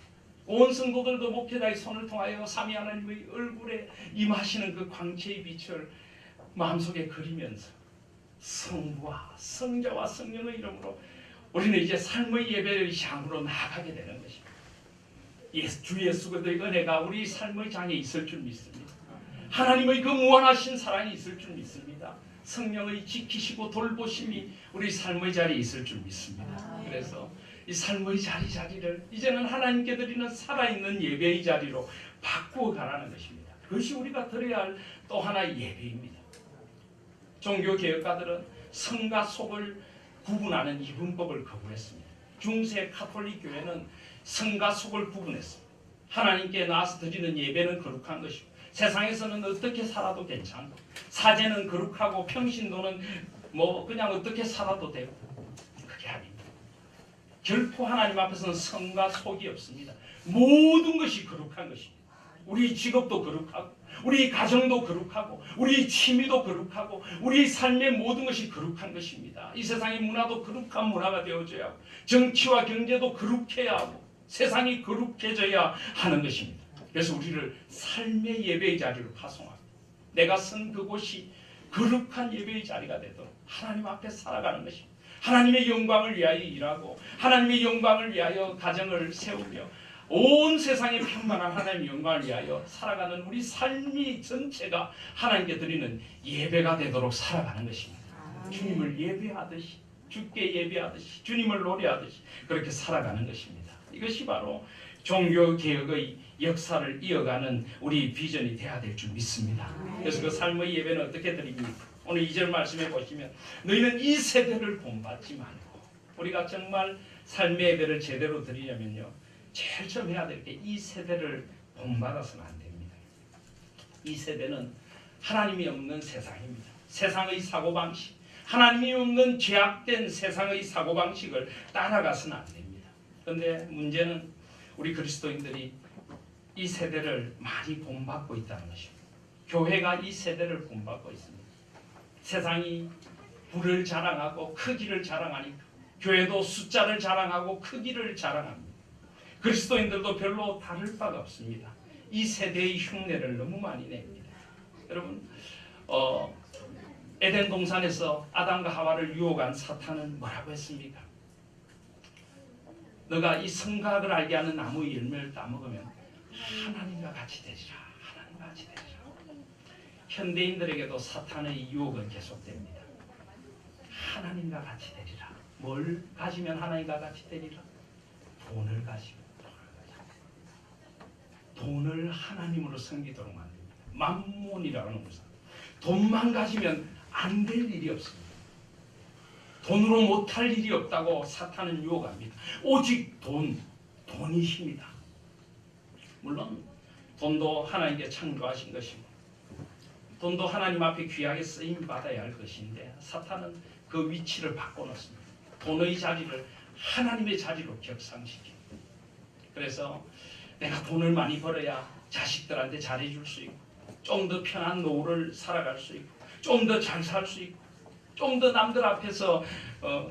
Speaker 1: 온 성도들도 목회자의 손을 통하여 삼위 하나님의 얼굴에 임하시는 그 광채의 빛을 마음속에 그리면서 성부와 성자와 성령의 이름으로 우리는 이제 삶의 예배의 향으로 나아가게 되는 것입니다. 주 예수 그리스도의 은혜가 우리 삶의 장에 있을 줄 믿습니다. 하나님의 그 무한하신 사랑이 있을 줄 믿습니다. 성령의 지키시고 돌보심이 우리 삶의 자리에 있을 줄 믿습니다. 그래서 이 삶의 자리를 이제는 하나님께 드리는 살아있는 예배의 자리로 바꾸어 가라는 것입니다. 그것이 우리가 드려야 할 또 하나의 예배입니다. 종교개혁가들은 성과 속을 구분하는 이분법을 거부했습니다. 중세 가톨릭 교회는 성과 속을 구분했습니다. 하나님께 나와서 드리는 예배는 거룩한 것이고 세상에서는 어떻게 살아도 괜찮고 사제는 거룩하고 평신도는 그냥 어떻게 살아도 되고, 그게 아닙니다. 결코 하나님 앞에서는 성과 속이 없습니다. 모든 것이 거룩한 것입니다. 우리 직업도 거룩하고 우리 가정도 거룩하고 우리 취미도 거룩하고 우리 삶의 모든 것이 거룩한 것입니다. 이 세상의 문화도 거룩한 문화가 되어져야 하고 정치와 경제도 거룩해야 하고 세상이 거룩해져야 하는 것입니다. 그래서 우리를 삶의 예배의 자리로 파송하고 내가 선 그곳이 거룩한 예배의 자리가 되도록 하나님 앞에 살아가는 것입니다. 하나님의 영광을 위하여 일하고 하나님의 영광을 위하여 가정을 세우며 온 세상의 평만한 하나님의 영광을 위하여 살아가는 우리 삶이 전체가 하나님께 드리는 예배가 되도록 살아가는 것입니다. 주님을 예배하듯이 주께 예배하듯이 주님을 노래하듯이 그렇게 살아가는 것입니다. 이것이 바로 종교개혁의 역사를 이어가는 우리 비전이 되어야 될 줄 믿습니다. 그래서 그 삶의 예배는 어떻게 드립니까? 오늘 2절 말씀해 보시면 너희는 이 세대를 본받지 말고, 우리가 정말 삶의 예배를 제대로 드리려면요, 제일 처음 해야 될 게 이 세대를 본받아서는 안 됩니다. 이 세대는 하나님이 없는 세상입니다. 세상의 사고방식, 하나님이 없는 죄악된 세상의 사고방식을 따라가서는 안 됩니다. 그런데 문제는 우리 그리스도인들이 이 세대를 많이 본받고 있다는 것입니다. 교회가 이 세대를 본받고 있습니다. 세상이 부를 자랑하고 크기를 자랑하니까 교회도 숫자를 자랑하고 크기를 자랑합니다. 그리스도인들도 별로 다를 바가 없습니다. 이 세대의 흉내를 너무 많이 냅니다. 여러분, 에덴 동산에서 아담과 하와를 유혹한 사탄은 뭐라고 했습니까? 너가 이 선악을 알게 하는 나무의 열매를 따먹으면 하나님과 같이 되리라. 하나님과 같이 되리라. 현대인들에게도 사탄의 유혹은 계속됩니다. 하나님과 같이 되리라. 뭘 가지면 하나님과 같이 되리라? 돈을 가지면. 돈을 하나님으로 섬기도록 만듭니다. 만몬이라고 하는 것은 돈만 가지면 안 될 일이 없습니다. 돈으로 못할 일이 없다고 사탄은 유혹합니다. 오직 돈이 힘이다. 물론 돈도 하나님께 창조하신 것이고 돈도 하나님 앞에 귀하게 쓰임 받아야 할 것인데 사탄은 그 위치를 바꿔놓습니다. 돈의 자리를 하나님의 자리로 격상시킵니다. 그래서 내가 돈을 많이 벌어야 자식들한테 잘해줄 수 있고 좀 더 편한 노후를 살아갈 수 있고 좀 더 잘 살 수 있고 좀 더 남들 앞에서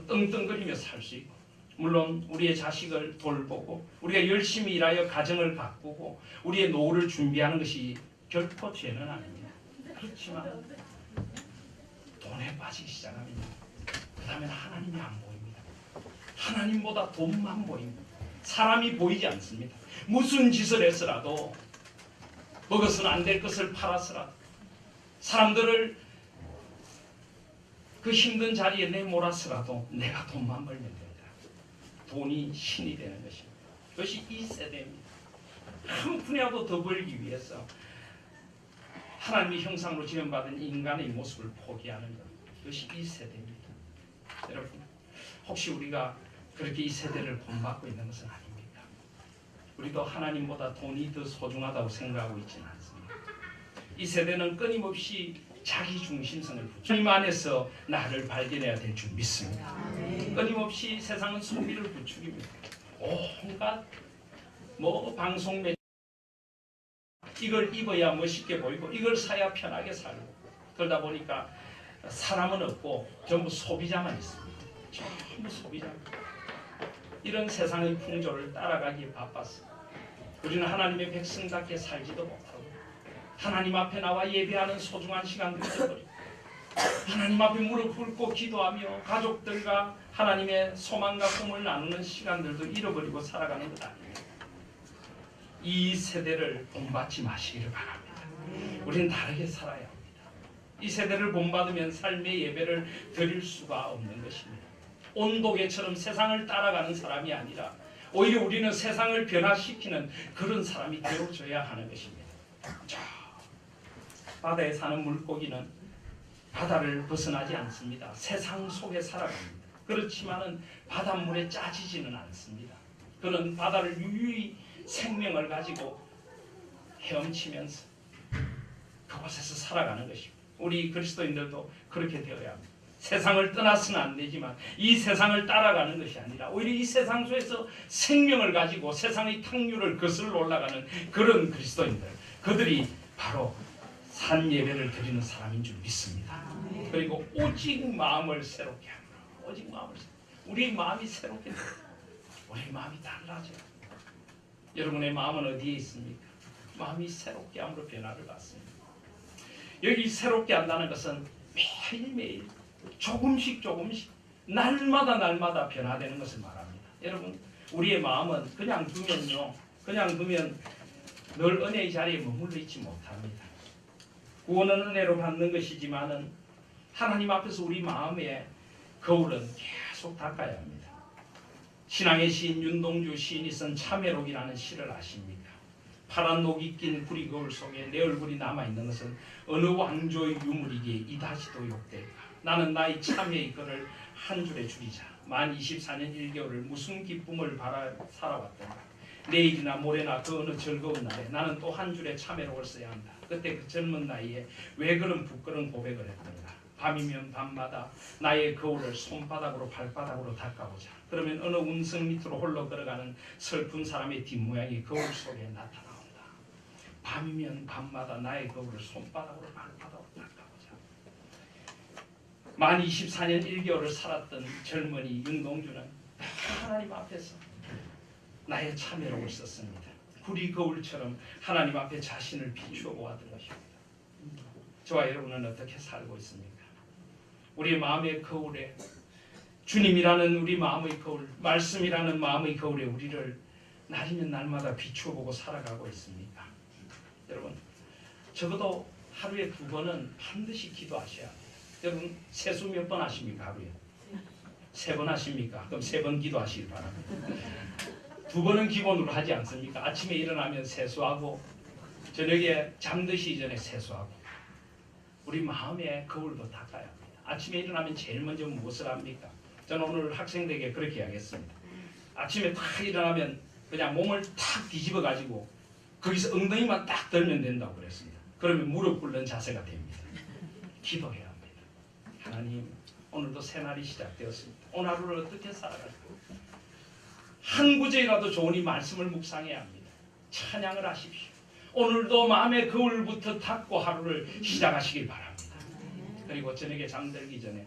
Speaker 1: 떵떵거리며 살 수 있고, 물론 우리의 자식을 돌보고 우리가 열심히 일하여 가정을 가꾸고 우리의 노후를 준비하는 것이 결코 죄는 아닙니다. 그렇지만 돈에 빠지기 시작하면 그 다음에는 하나님이 안 보입니다. 하나님보다 돈만 보입니다. 사람이 보이지 않습니다. 무슨 짓을 했으라도, 먹어서는 안 될 것을 팔았으라도, 사람들을 그 힘든 자리에 내몰았으라도 내가 돈만 벌면 된다. 돈이 신이 되는 것입니다. 그것이 이 세대입니다. 한 푼이라도 더 벌기 위해서 하나님의 형상으로 지음받은 인간의 모습을 포기하는 것, 그것이 이 세대입니다. 여러분, 혹시 우리가 그렇게 이 세대를 본받고 있는 것은 아닙니까? 우리도 하나님보다 돈이 더 소중하다고 생각하고 있지는 않습니다. 이 세대는 끊임없이 자기 중심성을 붙여 하나님 안에서 나를 발견해야 될 줄 믿습니다. 끊임없이 세상은 소비를 부추깁니다. 온갖 방송 매체 이걸 입어야 멋있게 보이고 이걸 사야 편하게 살고, 그러다 보니까 사람은 없고 전부 소비자만 있습니다. 전부 소비자. 이런 세상의 풍조를 따라가기에 바빴습니다. 우리는 하나님의 백성답게 살지도 못하고 하나님 앞에 나와 예배하는 소중한 시간들을 잊어버리고 하나님 앞에 무릎 꿇고 기도하며 가족들과 하나님의 소망과 꿈을 나누는 시간들도 잃어버리고 살아가는 것 아닙니다. 이 세대를 본받지 마시기를 바랍니다. 우리는 다르게 살아야 합니다. 이 세대를 본받으면 삶의 예배를 드릴 수가 없는 것입니다. 온도계처럼 세상을 따라가는 사람이 아니라 오히려 우리는 세상을 변화시키는 그런 사람이 되어줘야 하는 것입니다. 자, 바다에 사는 물고기는 바다를 벗어나지 않습니다. 세상 속에 살아갑니다. 그렇지만은 바닷물에 짜지지는 않습니다. 그는 바다를 유유히 생명을 가지고 헤엄치면서 그곳에서 살아가는 것입니다. 우리 그리스도인들도 그렇게 되어야 합니다. 세상을 떠나서는 안 되지만 이 세상을 따라가는 것이 아니라 오히려 이 세상 속에서 생명을 가지고 세상의 탕류를 거슬러 올라가는 그런 그리스도인들, 그들이 바로 산 예배를 드리는 사람인 줄 믿습니다. 그리고 오직 마음을 새롭게 합니다. 오직 마음을 우리의 마음이 새롭게 됩니다. 우리의 마음이 달라져요. 여러분의 마음은 어디에 있습니까? 마음이 새롭게 함으로 변화를 받습니다. 여기 새롭게 한다는 것은 매일매일 조금씩 날마다 변화되는 것을 말합니다. 여러분, 우리의 마음은 그냥 두면 늘 은혜의 자리에 머물러 있지 못합니다. 구원은 은혜로 받는 것이지만은 하나님 앞에서 우리 마음의 거울은 계속 닦아야 합니다. 신앙의 시인 윤동주 시인이 쓴 참회록이라는 시를 아십니까? 파란 녹이 낀 구리 거울 속에 내 얼굴이 남아있는 것은 어느 왕조의 유물이기에 이다시도 욕될까. 나는 나의 참회의 글을 한 줄에 줄이자. 만 24년 1개월을 무슨 기쁨을 바라 살아왔던가. 내일이나 모레나 그 어느 즐거운 날에 나는 또 한 줄의 참회록을 써야 한다. 그때 그 젊은 나이에 왜 그런 부끄러운 고백을 했던가. 밤이면 밤마다 나의 거울을 손바닥으로 발바닥으로 닦아보자. 그러면 어느 운석 밑으로 홀로 걸어가는 슬픈 사람의 뒷모양이 거울 속에 나타나온다. 밤이면 밤마다 나의 거울을 손바닥으로 발바닥으로 닦아보자. 만 24년 1개월을 살았던 젊은이 윤동주는 하나님 앞에서 나의 참회록을 썼습니다. 구리 거울처럼 하나님 앞에 자신을 비추어 보았던 것입니다. 저와 여러분은 어떻게 살고 있습니까? 우리 마음의 거울에 주님이라는 우리 마음의 거울, 말씀이라는 마음의 거울에 우리를 날이면 날마다 비추어 보고 살아가고 있습니까? 여러분, 적어도 하루에 2번은 반드시 기도하셔야 합니다. 여러분, 세수 몇 번 하십니까? 하루에? 3번 하십니까? 그럼 3번 기도하시길 바랍니다. 2번은 기본으로 하지 않습니까? 아침에 일어나면 세수하고 저녁에 잠드시기 전에 세수하고 우리 마음의 거울도 닦아야 합니다. 아침에 일어나면 제일 먼저 무엇을 합니까? 저는 오늘 학생들에게 그렇게 하겠습니다. 아침에 탁 일어나면 그냥 몸을 탁 뒤집어 가지고 거기서 엉덩이만 딱 들면 된다고 그랬습니다. 그러면 무릎 꿇는 자세가 됩니다. 기도해야 합니다. 하나님, 오늘도 새날이 시작되었습니다. 오늘 하루를 어떻게 살아갈까? 한 구절이라도 좋은 이 말씀을 묵상해야 합니다. 찬양을 하십시오. 오늘도 마음의 거울부터 닦고 하루를 시작하시길 바랍니다. 그리고 저녁에 잠들기 전에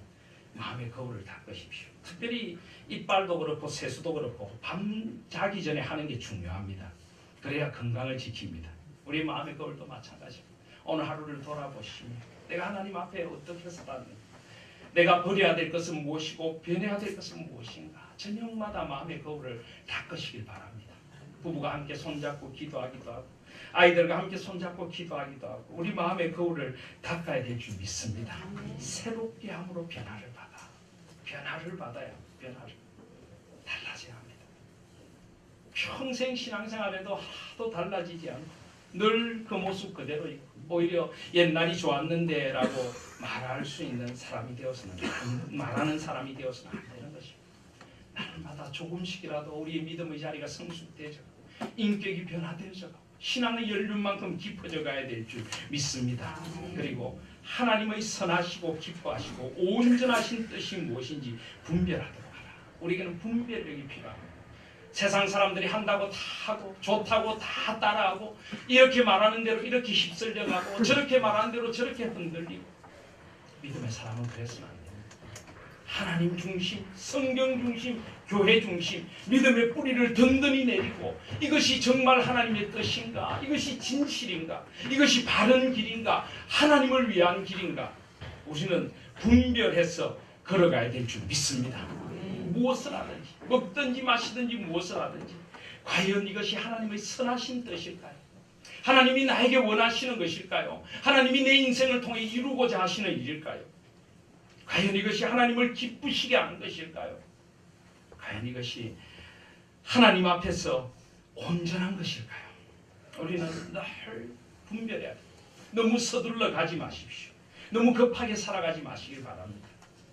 Speaker 1: 마음의 거울을 닦으십시오. 특별히 이빨도 그렇고 세수도 그렇고 밤 자기 전에 하는 게 중요합니다. 그래야 건강을 지킵니다. 우리 마음의 거울도 마찬가지입니다. 오늘 하루를 돌아보시며 내가 하나님 앞에 어떻게 살았는가, 내가 버려야 될 것은 무엇이고 변해야 될 것은 무엇인가, 저녁마다 마음의 거울을 닦으시길 바랍니다. 부부가 함께 손잡고 기도하기도 하고 아이들과 함께 손잡고 기도하기도 하고 우리 마음의 거울을 닦아야 될 줄 믿습니다. 새롭게 함으로 변화를 받아야 변화를 달라져야 합니다. 평생 신앙생활에도 하나도 달라지지 않고 늘 그 모습 그대로 있고 오히려 옛날이 좋았는데 라고 말할 수 있는 사람이 되어서는 말하는 사람이 되어서는 안 되는 것입니다. 날마다 조금씩이라도 우리의 믿음의 자리가 성숙되어져 인격이 변화되어져 신앙의 연륜만큼 깊어져 가야 될 줄 믿습니다. 그리고 하나님의 선하시고 기뻐하시고 온전하신 뜻이 무엇인지 분별하도록 하라. 우리에게는 분별력이 필요합니다. 세상 사람들이 한다고 다 하고 좋다고 다 따라하고 이렇게 말하는 대로 이렇게 휩쓸려가고 저렇게 말하는 대로 저렇게 흔들리고 믿음의 사람은 그래서는 안 됩니다. 하나님 중심, 성경 중심, 교회 중심, 믿음의 뿌리를 든든히 내리고 이것이 정말 하나님의 뜻인가, 이것이 진실인가, 이것이 바른 길인가, 하나님을 위한 길인가 우리는 분별해서 걸어가야 될 줄 믿습니다. 무엇을 하든지 먹든지 마시든지 무엇을 하든지 과연 이것이 하나님의 선하신 뜻일까요? 하나님이 나에게 원하시는 것일까요? 하나님이 내 인생을 통해 이루고자 하시는 일일까요? 과연 이것이 하나님을 기쁘시게 하는 것일까요? 과연 이것이 하나님 앞에서 온전한 것일까요? 우리는 늘 분별해야 돼요. 너무 서둘러 가지 마십시오. 너무 급하게 살아가지 마시길 바랍니다.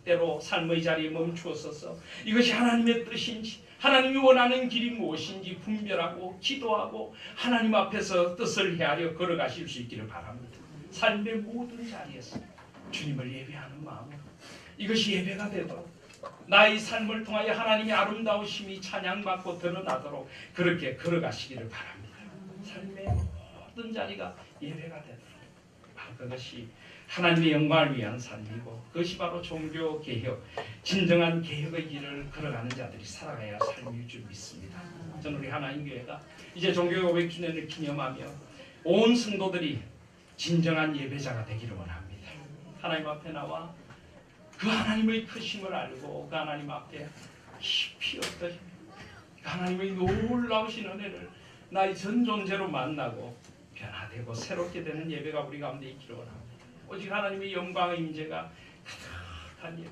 Speaker 1: 때로 삶의 자리에 멈추어서서 이것이 하나님의 뜻인지 하나님이 원하는 길이 무엇인지 분별하고 기도하고 하나님 앞에서 뜻을 헤아려 걸어가실 수 있기를 바랍니다. 삶의 모든 자리에서 주님을 예배하는 마음으로 이것이 예배가 되도록 나의 삶을 통하여 하나님의 아름다우심이 찬양받고 드러나도록 그렇게 걸어가시기를 바랍니다. 삶의 모든 자리가 예배가 되도록 그것이 하나님의 영광을 위한 삶이고 그것이 바로 종교개혁, 진정한 개혁의 길을 걸어가는 자들이 살아가야 삶일 줄 믿습니다. 저는 우리 하나님교회가 이제 종교 500주년을 기념하며 온 성도들이 진정한 예배자가 되기를 원합니다. 하나님 앞에 나와 그 하나님의 크심을 알고 그 하나님 앞에 깊이 엎드리며 그 하나님의 놀라우신 은혜를 나의 전 존재로 만나고 변화되고 새롭게 되는 예배가 우리 가운데 있기를 원합니다. 오직 하나님의 영광의 임재가 가득한 예배,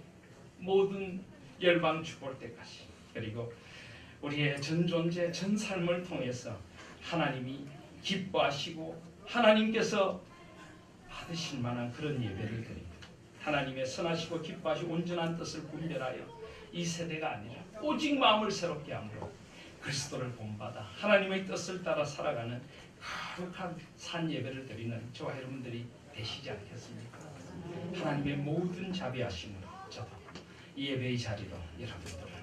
Speaker 1: 모든 열방 죽을 때까지, 그리고 우리의 전 존재 전 삶을 통해서 하나님이 기뻐하시고 하나님께서 받으실 만한 그런 예배를 드립니다. 하나님의 선하시고 기뻐하시고 온전한 뜻을 분별하여 이 세대가 아니라 오직 마음을 새롭게 함으로 그리스도를 본받아 하나님의 뜻을 따라 살아가는 거룩한 산 예배를 드리는 저와 여러분들이 되시지 않겠습니까? 하나님의 모든 자비하심으로 저도 이 예배의 자리로 여러분들을